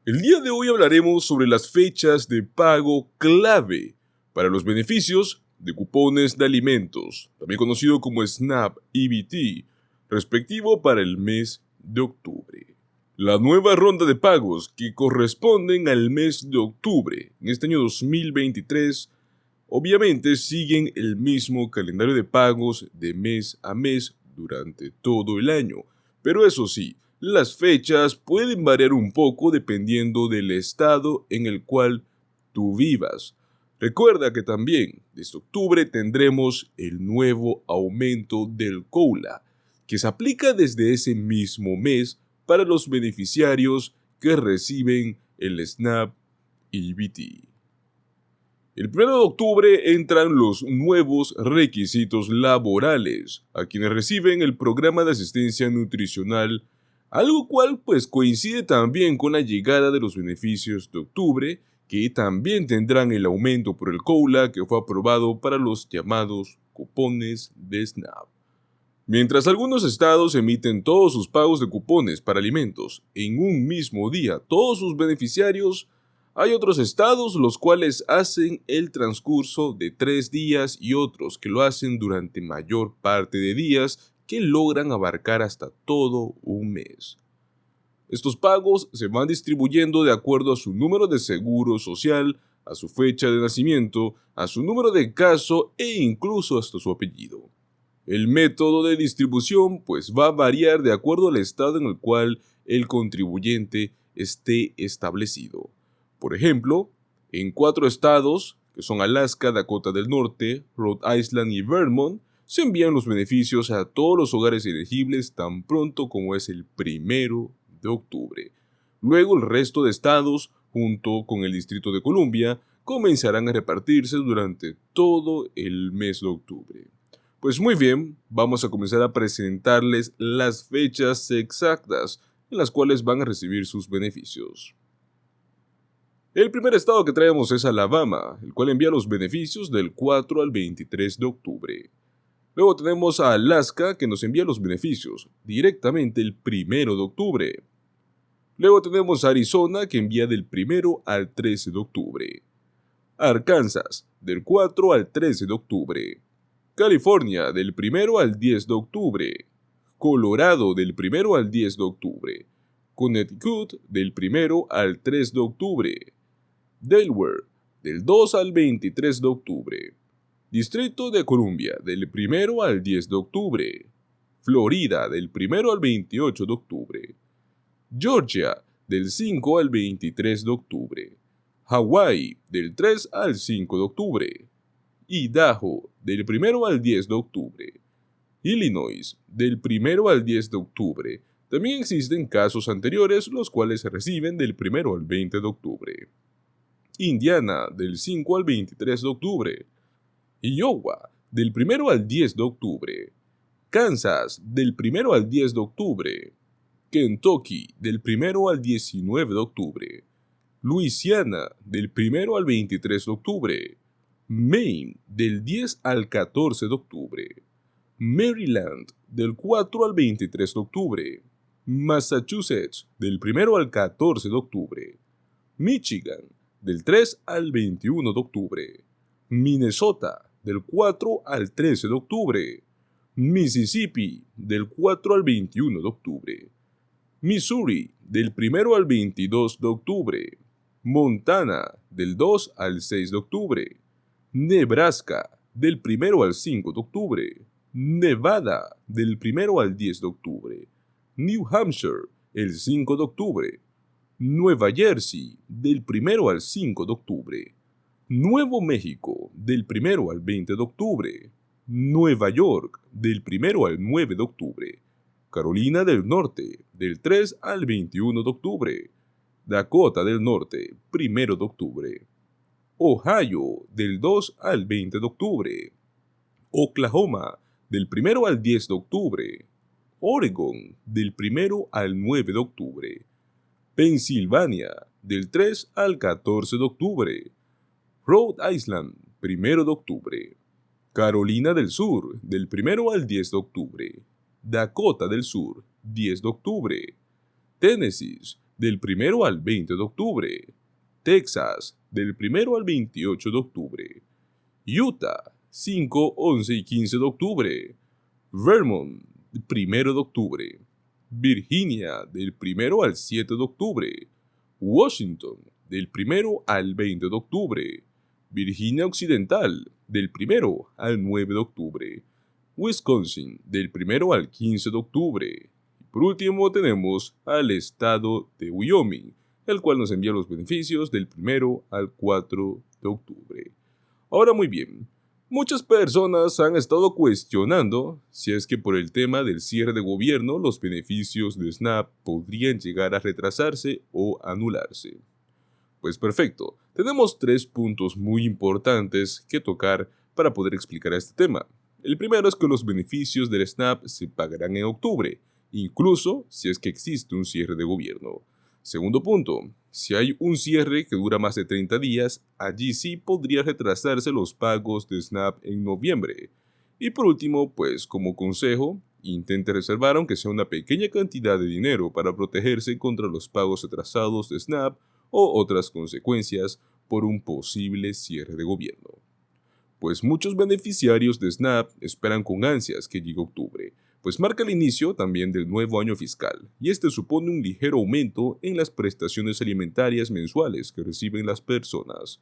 El día de hoy hablaremos sobre las fechas de pago clave para los beneficios de cupones de alimentos, también conocido como SNAP EBT, respectivo para el mes de octubre. La nueva ronda de pagos que corresponden al mes de octubre en este año 2023 obviamente siguen el mismo calendario de pagos de mes a mes durante todo el año, pero eso sí, las fechas pueden variar un poco dependiendo del estado en el cual tú vivas. Recuerda que también desde octubre tendremos el nuevo aumento del COLA, que se aplica desde ese mismo mes para los beneficiarios que reciben el SNAP EBT. El 1 de octubre entran los nuevos requisitos laborales a quienes reciben el programa de asistencia nutricional, algo cual pues coincide también con la llegada de los beneficios de octubre, que también tendrán el aumento por el COLA que fue aprobado para los llamados cupones de SNAP. Mientras algunos estados emiten todos sus pagos de cupones para alimentos en un mismo día, todos sus beneficiarios, hay otros estados los cuales hacen el transcurso de 3 días y otros que lo hacen durante mayor parte de días que logran abarcar hasta todo un mes. Estos pagos se van distribuyendo de acuerdo a su número de seguro social, a su fecha de nacimiento, a su número de caso e incluso hasta su apellido. El método de distribución pues va a variar de acuerdo al estado en el cual el contribuyente esté establecido. Por ejemplo, en 4 estados, que son Alaska, Dakota del Norte, Rhode Island y Vermont, se envían los beneficios a todos los hogares elegibles tan pronto como es el 1 de octubre. Luego el resto de estados, junto con el Distrito de Columbia, comenzarán a repartirse durante todo el mes de octubre. Pues muy bien, vamos a comenzar a presentarles las fechas exactas en las cuales van a recibir sus beneficios. El primer estado que traemos es Alabama, el cual envía los beneficios del 4 al 23 de octubre. Luego tenemos a Alaska, que nos envía los beneficios directamente el 1 de octubre. Luego tenemos a Arizona, que envía del 1 al 13 de octubre. Arkansas, del 4 al 13 de octubre. California, del 1 al 10 de octubre. Colorado, del 1 al 10 de octubre. Connecticut, del 1 al 3 de octubre. Delaware, del 2 al 23 de octubre. Distrito de Columbia, del 1 al 10 de octubre. Florida, del 1 al 28 de octubre. Georgia, del 5 al 23 de octubre. Hawái, del 3 al 5 de octubre. Idaho, del 1 al 10 de octubre. Illinois, del 1 al 10 de octubre. También existen casos anteriores, los cuales se reciben del 1 al 20 de octubre. Indiana, del 5 al 23 de octubre. Iowa, del 1 al 10 de octubre. Kansas, del 1 al 10 de octubre. Kentucky, del 1 al 19 de octubre. Luisiana, del 1 al 23 de octubre. Maine, del 10 al 14 de octubre. Maryland, del 4 al 23 de octubre. Massachusetts, del 1 al 14 de octubre. Michigan, del 3 al 21 de octubre. Minnesota, del 4 al 13 de octubre. Mississippi, del 4 al 21 de octubre. Missouri, del 1 al 22 de octubre. Montana, del 2 al 6 de octubre. Nebraska, del 1 al 5 de octubre. Nevada, del 1 al 10 de octubre. New Hampshire, el 5 de octubre. Nueva Jersey, del 1 al 5 de octubre. Nuevo México, del 1 al 20 de octubre. Nueva York, del 1 al 9 de octubre. Carolina del Norte, del 3 al 21 de octubre. Dakota del Norte, 1 de octubre. Ohio, del 2 al 20 de octubre. Oklahoma, del 1 al 10 de octubre. Oregon, del 1 al 9 de octubre. Pensilvania, del 3 al 14 de octubre. Rhode Island, 1 de octubre. Carolina del Sur, del 1 al 10 de octubre. Dakota del Sur, 10 de octubre. Tennessee, del 1 al 20 de octubre. Texas, del 1 al 28 de octubre. Utah, 5, 11 y 15 de octubre. Vermont, 1 de octubre. Virginia, del 1 al 7 de octubre. Washington, del 1 al 20 de octubre. Virginia Occidental, del 1 al 9 de octubre. Wisconsin, del 1 al 15 de octubre. Y por último tenemos al estado de Wyoming, el cual nos envía los beneficios del 1 al 4 de octubre. Ahora muy bien, muchas personas han estado cuestionando si es que por el tema del cierre de gobierno los beneficios de SNAP podrían llegar a retrasarse o anularse. Pues perfecto, tenemos 3 puntos muy importantes que tocar para poder explicar este tema. El primero es que los beneficios del SNAP se pagarán en octubre, incluso si es que existe un cierre de gobierno. Segundo punto, si hay un cierre que dura más de 30 días, allí sí podría retrasarse los pagos de SNAP en noviembre. Y por último, pues como consejo, intente reservar aunque sea una pequeña cantidad de dinero para protegerse contra los pagos atrasados de SNAP o otras consecuencias por un posible cierre de gobierno. Pues muchos beneficiarios de SNAP esperan con ansias que llegue octubre, pues marca el inicio también del nuevo año fiscal, y este supone un ligero aumento en las prestaciones alimentarias mensuales que reciben las personas.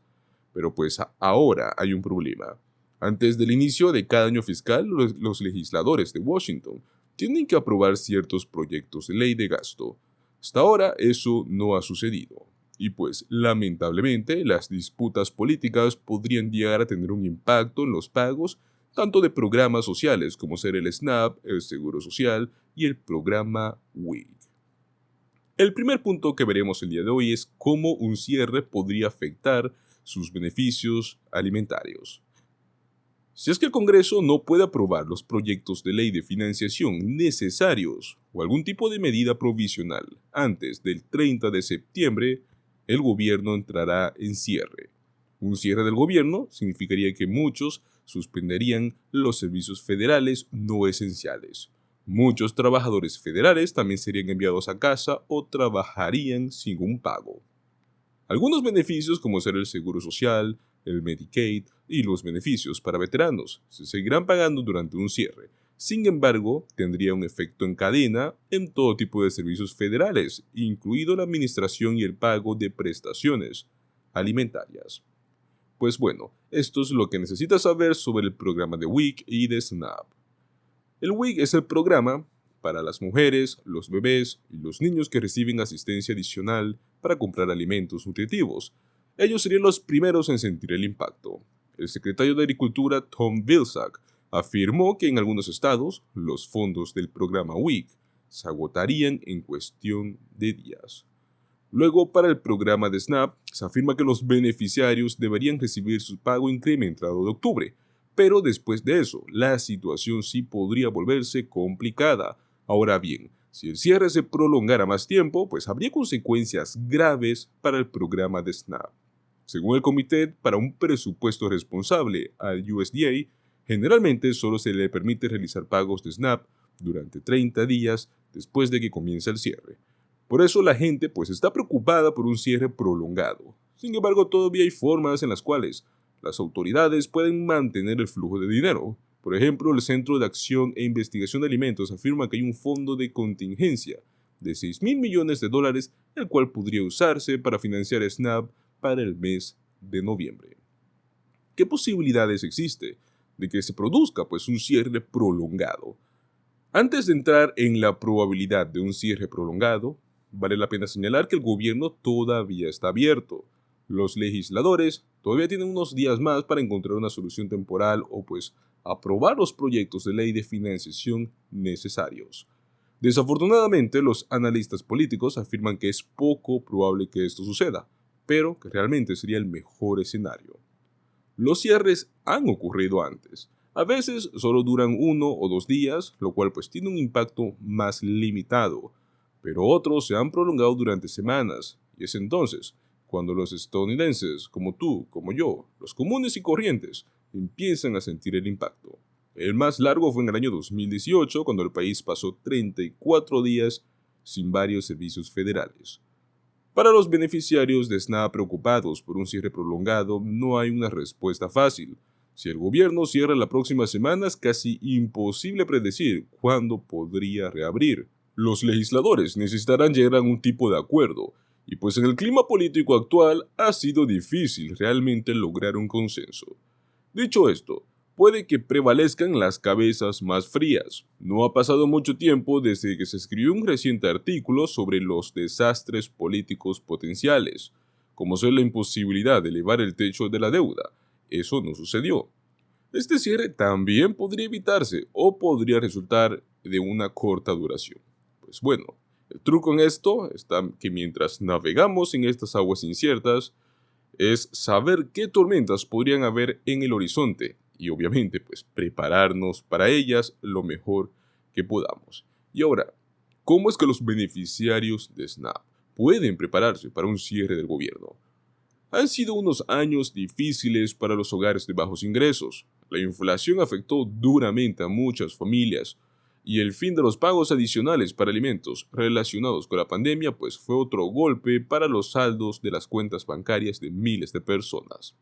Pero pues ahora hay un problema. Antes del inicio de cada año fiscal, los legisladores de Washington tienen que aprobar ciertos proyectos de ley de gasto. Hasta ahora eso no ha sucedido. Y pues, lamentablemente, las disputas políticas podrían llegar a tener un impacto en los pagos tanto de programas sociales como ser el SNAP, el Seguro Social y el programa WIC. El primer punto que veremos el día de hoy es cómo un cierre podría afectar sus beneficios alimentarios. Si es que el Congreso no puede aprobar los proyectos de ley de financiación necesarios o algún tipo de medida provisional antes del 30 de septiembre, el gobierno entrará en cierre. Un cierre del gobierno significaría que muchos suspenderían los servicios federales no esenciales. Muchos trabajadores federales también serían enviados a casa o trabajarían sin un pago. Algunos beneficios como ser el Seguro Social, el Medicaid y los beneficios para veteranos se seguirán pagando durante un cierre. Sin embargo, tendría un efecto en cadena en todo tipo de servicios federales, incluido la administración y el pago de prestaciones alimentarias. Pues bueno, esto es lo que necesitas saber sobre el programa de WIC y de SNAP. El WIC es el programa para las mujeres, los bebés y los niños que reciben asistencia adicional para comprar alimentos nutritivos. Ellos serían los primeros en sentir el impacto. El secretario de Agricultura Tom Vilsack afirmó que en algunos estados los fondos del programa WIC se agotarían en cuestión de días. Luego, para el programa de SNAP, se afirma que los beneficiarios deberían recibir su pago incrementado de octubre, pero después de eso, la situación sí podría volverse complicada. Ahora bien, si el cierre se prolongara más tiempo, pues habría consecuencias graves para el programa de SNAP. Según el Comité para un Presupuesto Responsable al USDA, generalmente solo se le permite realizar pagos de SNAP durante 30 días después de que comience el cierre. Por eso la gente pues está preocupada por un cierre prolongado. Sin embargo, todavía hay formas en las cuales las autoridades pueden mantener el flujo de dinero. Por ejemplo, el Centro de Acción e Investigación de Alimentos afirma que hay un fondo de contingencia de $6,000 millones, el cual podría usarse para financiar SNAP para el mes de noviembre. ¿Qué posibilidades existe de que se produzca pues un cierre prolongado? Antes de entrar en la probabilidad de un cierre prolongado, vale la pena señalar que el gobierno todavía está abierto. Los legisladores todavía tienen unos días más para encontrar una solución temporal o pues aprobar los proyectos de ley de financiación necesarios. Desafortunadamente, los analistas políticos afirman que es poco probable que esto suceda, pero que realmente sería el mejor escenario. Los cierres han ocurrido antes. A veces solo duran 1 o 2 días, lo cual pues tiene un impacto más limitado, pero otros se han prolongado durante semanas, y es entonces cuando los estadounidenses, como tú, como yo, los comunes y corrientes, empiezan a sentir el impacto. El más largo fue en el año 2018, cuando el país pasó 34 días sin varios servicios federales. Para los beneficiarios de SNAP preocupados por un cierre prolongado, no hay una respuesta fácil. Si el gobierno cierra la próxima semana, es casi imposible predecir cuándo podría reabrir. Los legisladores necesitarán llegar a un tipo de acuerdo, y pues en el clima político actual ha sido difícil realmente lograr un consenso. Dicho esto, puede que prevalezcan las cabezas más frías. No ha pasado mucho tiempo desde que se escribió un reciente artículo sobre los desastres políticos potenciales, como ser la imposibilidad de elevar el techo de la deuda. Eso no sucedió. Este cierre también podría evitarse o podría resultar de una corta duración. Pues bueno, el truco en esto está que mientras navegamos en estas aguas inciertas, es saber qué tormentas podrían haber en el horizonte y obviamente pues prepararnos para ellas lo mejor que podamos. Y ahora, ¿cómo es que los beneficiarios de SNAP pueden prepararse para un cierre del gobierno? Han sido unos años difíciles para los hogares de bajos ingresos. La inflación afectó duramente a muchas familias y el fin de los pagos adicionales para alimentos relacionados con la pandemia pues fue otro golpe para los saldos de las cuentas bancarias de miles de personas.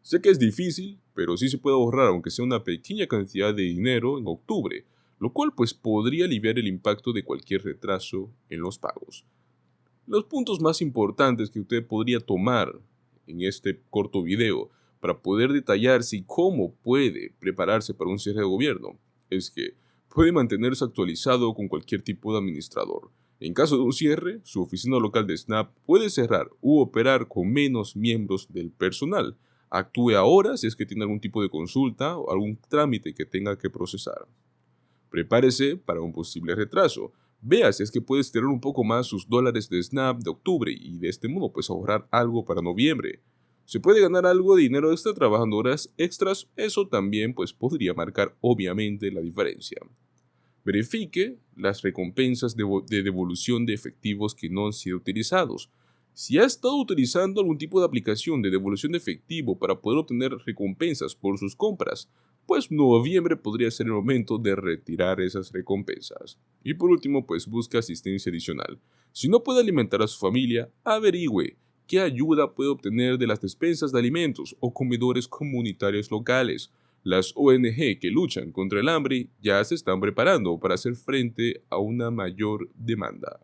Sé que es difícil, pero sí se puede ahorrar aunque sea una pequeña cantidad de dinero en octubre, lo cual pues podría aliviar el impacto de cualquier retraso en los pagos. Los puntos más importantes que usted podría tomar en este corto video para poder detallar si cómo puede prepararse para un cierre de gobierno es que puede mantenerse actualizado con cualquier tipo de administrador. En caso de un cierre, su oficina local de SNAP puede cerrar u operar con menos miembros del personal. Actúe ahora si es que tiene algún tipo de consulta o algún trámite que tenga que procesar. Prepárese para un posible retraso. Vea si es que puede estirar un poco más sus dólares de SNAP de octubre y de este modo pues ahorrar algo para noviembre. Se puede ganar algo de dinero extra trabajando horas extras, eso también pues podría marcar obviamente la diferencia. Verifique las recompensas de devolución de efectivos que no han sido utilizados. Si ha estado utilizando algún tipo de aplicación de devolución de efectivo para poder obtener recompensas por sus compras, pues noviembre podría ser el momento de retirar esas recompensas. Y por último, pues busca asistencia adicional. Si no puede alimentar a su familia, averigüe qué ayuda puede obtener de las despensas de alimentos o comedores comunitarios locales. Las ONG que luchan contra el hambre ya se están preparando para hacer frente a una mayor demanda.